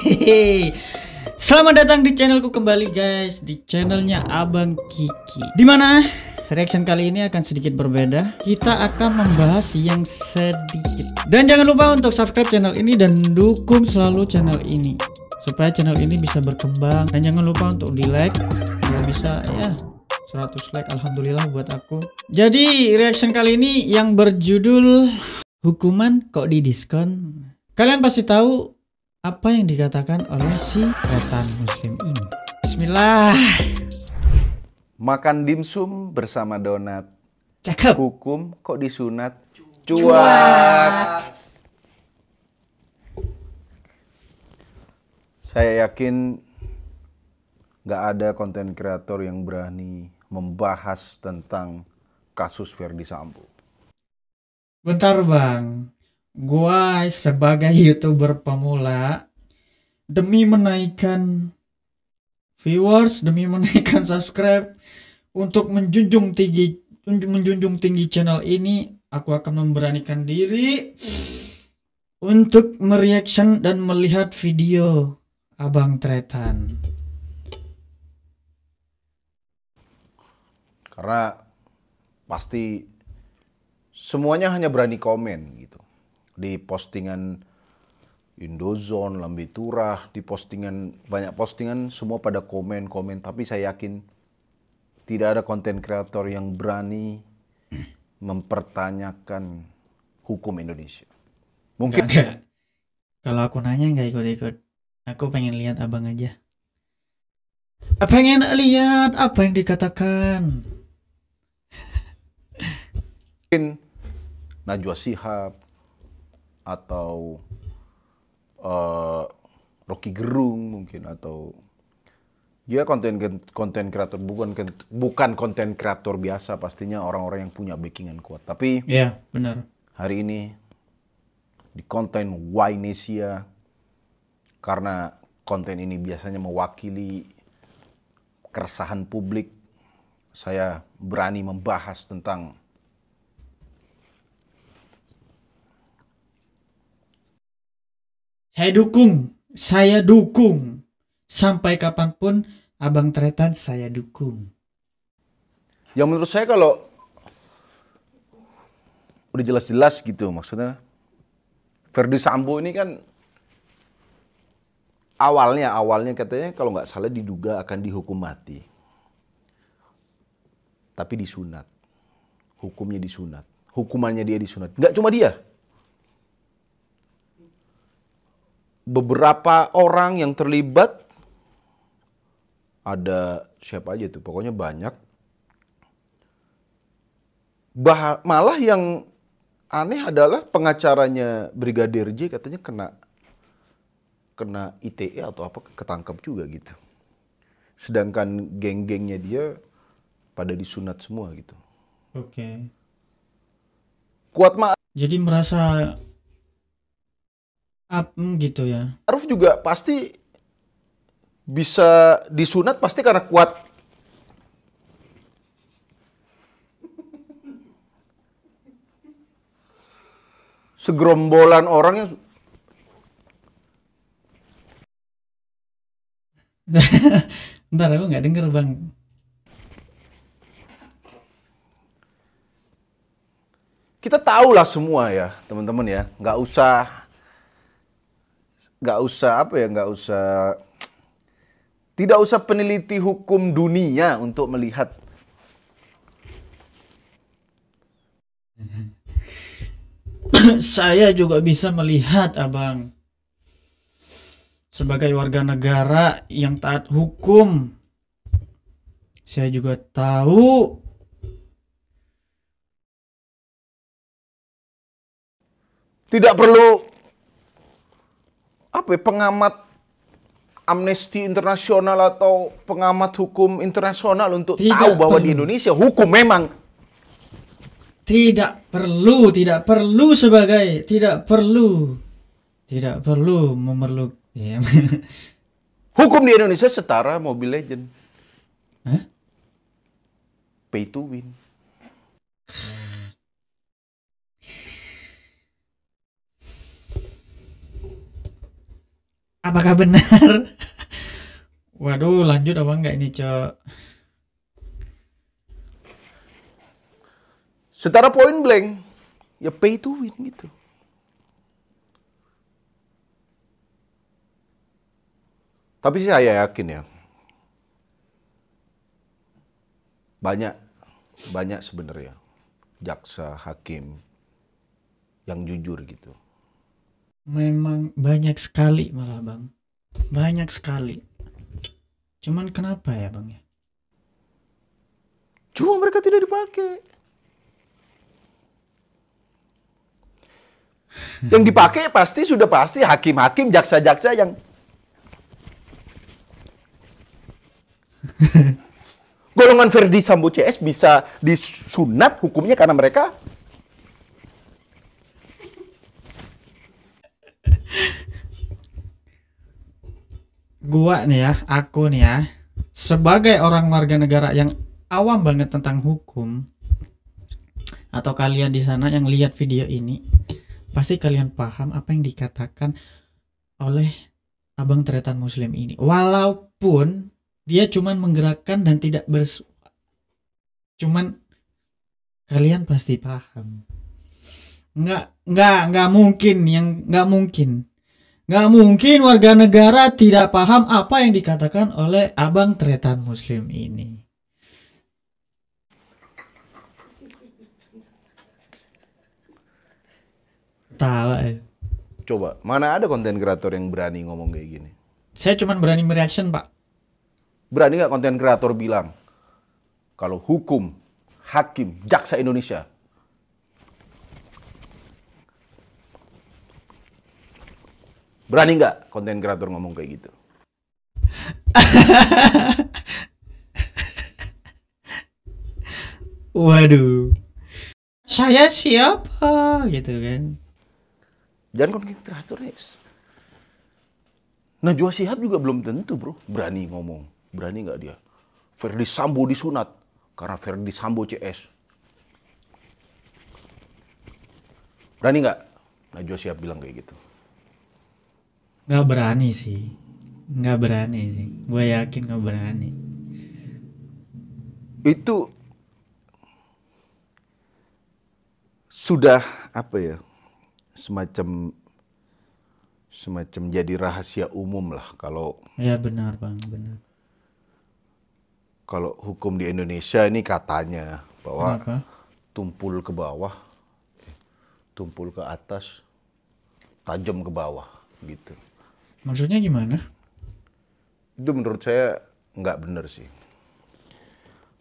Hehehe. Selamat datang di channelku kembali guys, di channelnya Abang Kiki. Dimana reaction kali ini akan sedikit berbeda. Kita akan membahas yang sedikit. Dan jangan lupa untuk subscribe channel ini dan dukung selalu channel ini supaya channel ini bisa berkembang. Dan jangan lupa untuk di like biar bisa ya 100 like, alhamdulillah buat aku. Jadi reaction kali ini yang berjudul hukuman kok didiskon. Kalian pasti tahu apa yang dikatakan oleh si tretan muslim ini. Bismillah. Makan dimsum bersama donat. Cakep. Hukum kok disunat. Cuak. Saya yakin gak ada konten kreator yang berani membahas tentang kasus Ferdy Sambo. Bentar bang, gua sebagai YouTuber pemula, demi menaikkan viewers, demi menaikkan subscribe, untuk menjunjung tinggi channel ini, aku akan memberanikan diri untuk mereaction dan melihat video Abang Tretan. Karena pasti semuanya hanya berani komen gitu. Di postingan Indozone, Lambe Turah, di postingan, banyak postingan semua pada komen. Tapi saya yakin tidak ada konten kreator yang berani mempertanyakan hukum Indonesia. Mungkin Enggak. Kalau aku nanya nggak ikut-ikut. Aku pengen lihat abang aja. Pengen lihat apa yang dikatakan. Najwa Shihab atau Rocky Gerung mungkin, atau ya konten kreator, bukan konten kreator biasa, pastinya orang-orang yang punya backingan kuat. Tapi ya benar, hari ini di konten Ynesia, karena konten ini biasanya mewakili keresahan publik, saya berani membahas tentang saya dukung. Sampai kapanpun Abang Tretan saya dukung. yang menurut saya kalau udah jelas-jelas gitu, maksudnya Ferdy Sambo ini kan awalnya katanya kalau nggak salah diduga akan dihukum mati. Tapi disunat. Hukumnya disunat. Hukumannya dia disunat. Nggak cuma dia. Beberapa orang yang terlibat, ada siapa aja tuh, pokoknya banyak. Malah yang aneh adalah pengacaranya Brigadir J katanya kena ITE atau apa, ketangkap juga gitu. Sedangkan geng-gengnya dia pada disunat semua gitu. Oke. Kuat Ma'ruf Jadi merasa gitu ya. juga pasti bisa disunat, pasti karena kuat. Segerombolan orang yang Bentar, aku nggak denger bang. kita tahulah semua ya teman-teman ya, nggak usah apa ya, tidak usah peneliti hukum dunia untuk melihat. Saya juga bisa melihat abang sebagai warga negara yang taat hukum. Saya juga tahu Tidak perlu apa ya, pengamat Amnesty Internasional atau pengamat hukum internasional untuk tahu bahwa di Indonesia hukum memang tidak perlu memerlukan ya. hukum di Indonesia setara Mobile Legend. Hah? Pay to win. Apakah benar? Waduh, lanjut apa enggak ini, Cok? Secara point blank, ya pay to win gitu. Tapi saya yakin ya, banyak sebenarnya jaksa, hakim yang jujur gitu. Memang banyak sekali malah, Bang. Banyak sekali. Cuman kenapa ya, Bang ya? Cuma mereka tidak dipakai. Yang dipakai sudah pasti hakim-hakim, jaksa-jaksa yang golongan Verdi Sambo CS bisa disunat hukumnya karena mereka aku nih ya, sebagai orang warga negara yang awam banget tentang hukum, atau kalian di sana yang lihat video ini, pasti kalian paham apa yang dikatakan oleh Abang Tretan Muslim ini. Walaupun dia cuman menggerakkan dan tidak bersuara, cuman kalian pasti paham. Nggak mungkin warga negara tidak paham apa yang dikatakan oleh Abang Tretan Muslim ini. Tawa ya. coba, mana ada konten kreator yang berani ngomong kayak gini? Saya cuma berani mereaction, Pak. Berani nggak konten kreator bilang kalau hukum, hakim, jaksa Indonesia berani nggak konten kreator ngomong kayak gitu? Waduh. Saya siapa gitu kan. Jangan konten kreator nih. Najwa Shihab juga belum tentu bro berani ngomong. Berani nggak dia? Verdi Sambo disunat karena Verdi Sambo CS. Berani nggak Najwa Shihab bilang kayak gitu? Nggak berani sih. Gue yakin nggak berani. Itu sudah apa ya? Semacam jadi rahasia umum lah kalau Ya benar, Bang, benar. kalau hukum di Indonesia ini katanya bahwa Kenapa? tumpul ke bawah, tumpul ke atas, tajam ke bawah gitu. Maksudnya gimana? Itu menurut saya nggak benar sih.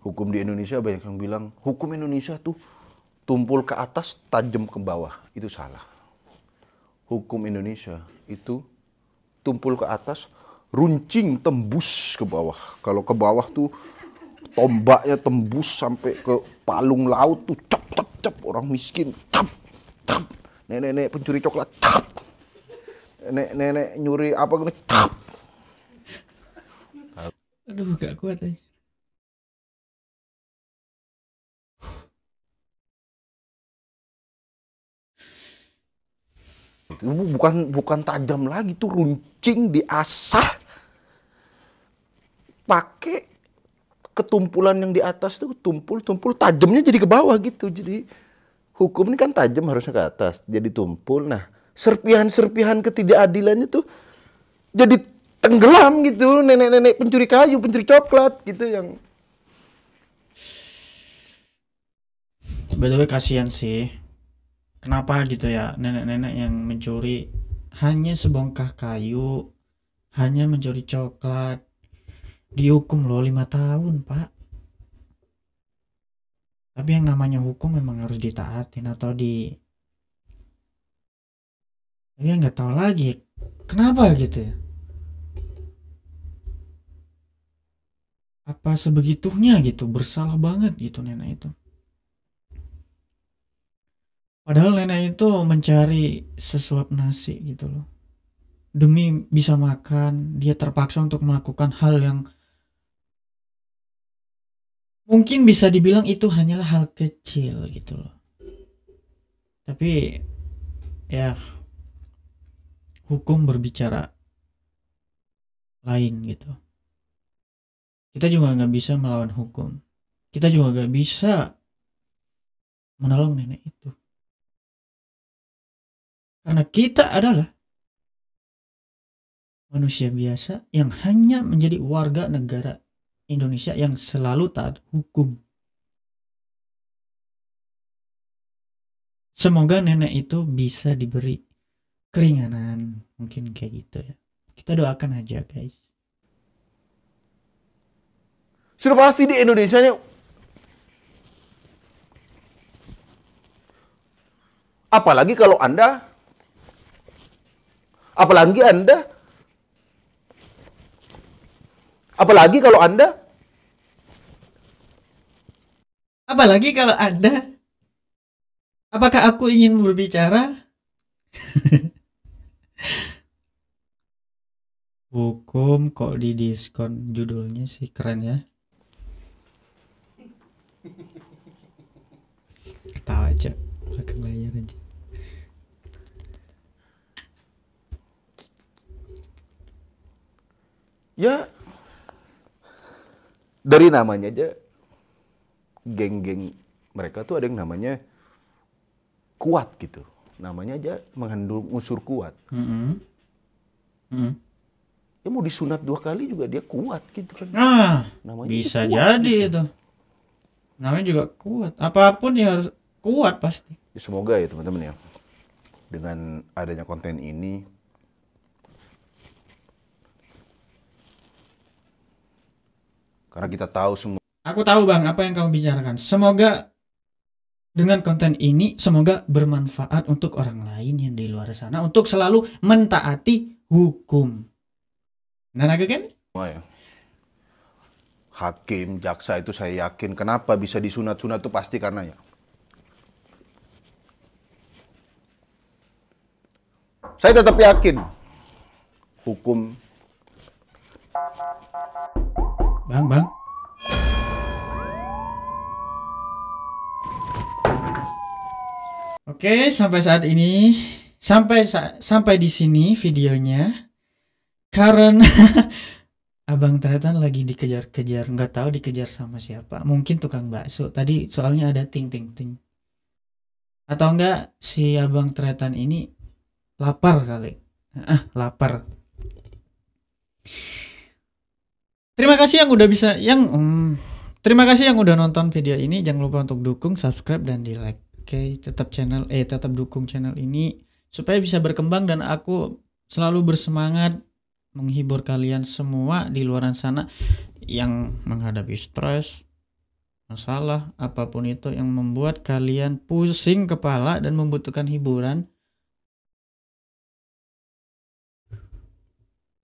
Hukum di Indonesia banyak yang bilang hukum Indonesia tuh tumpul ke atas, tajam ke bawah. Itu salah. Hukum Indonesia itu tumpul ke atas, runcing tembus ke bawah. Kalau ke bawah tuh tombaknya tembus sampai ke palung laut tuh cap cap cap, orang miskin cap cap, nenek-nenek pencuri coklat cap, nenek-nenek nyuri apa gitu cap. Aduh, gak kuat aja. Itu bukan tajam lagi, tuh runcing diasah pakai ketumpulan yang di atas tuh tumpul tajamnya jadi ke bawah gitu. Jadi hukum ini kan tajam harusnya ke atas, jadi tumpul. Nah, serpihan-serpihan ketidakadilannya tuh jadi tenggelam gitu. Nenek-nenek pencuri kayu, pencuri coklat gitu yang By the way, kasihan sih. Kenapa gitu ya nenek-nenek yang mencuri hanya sebongkah kayu, hanya mencuri coklat, dihukum loh 5 tahun, Pak. Tapi yang namanya hukum memang harus ditaatin atau tapi nggak tahu lagi kenapa gitu ya. Apa sebegitunya gitu, bersalah banget gitu nenek itu. Padahal nenek itu mencari sesuap nasi gitu loh. Demi bisa makan, dia terpaksa untuk melakukan hal yang mungkin bisa dibilang itu hanyalah hal kecil gitu loh. Tapi ya hukum berbicara lain gitu. Kita juga nggak bisa melawan hukum. Kita juga nggak bisa menolong nenek itu. Karena kita adalah manusia biasa yang hanya menjadi warga negara Indonesia yang selalu taat hukum. Semoga nenek itu bisa diberi keringanan, mungkin kayak gitu ya. Kita doakan aja guys. Sudah pasti di Indonesia nya, apalagi kalau Anda, apalagi kalau Anda, apakah aku ingin berbicara? Hukum kok di diskon, judulnya sih keren ya. Ketawa aja belakang layar aja. ya dari namanya aja, geng-geng mereka tuh ada yang namanya kuat gitu. Namanya aja mengandung unsur kuat. Ya mau disunat 2 kali juga dia kuat gitu kan. Nah, Namanya bisa kuat jadi gitu. itu. Namanya juga kuat. Apapun ya harus kuat pasti. Ya, semoga ya teman-teman ya, dengan adanya konten ini karena kita tahu semua. Aku tahu bang apa yang kamu bicarakan. Semoga dengan konten ini semoga bermanfaat untuk orang lain yang di luar sana untuk selalu mentaati hukum. Nah, lagi kan? Ya. Hakim, jaksa itu saya yakin kenapa bisa disunat-sunat itu pasti karena ya. Saya tetap yakin hukum. Bang. Oke, sampai saat ini sampai di sini videonya. Karena Abang Tretan lagi dikejar-kejar, nggak tahu dikejar sama siapa. Mungkin tukang bakso. Tadi soalnya ada ting ting ting. Atau enggak si Abang Tretan ini lapar kali. Lapar. Terima kasih yang udah nonton video ini. Jangan lupa untuk dukung, subscribe dan di like. Oke, tetap dukung channel ini supaya bisa berkembang dan aku selalu bersemangat menghibur kalian semua di luar sana yang menghadapi stres, masalah apapun itu yang membuat kalian pusing kepala dan membutuhkan hiburan.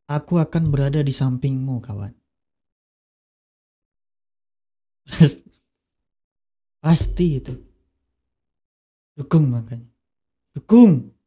Aku akan berada di sampingmu, kawan. Pasti itu. Dukung makanya. Dukung.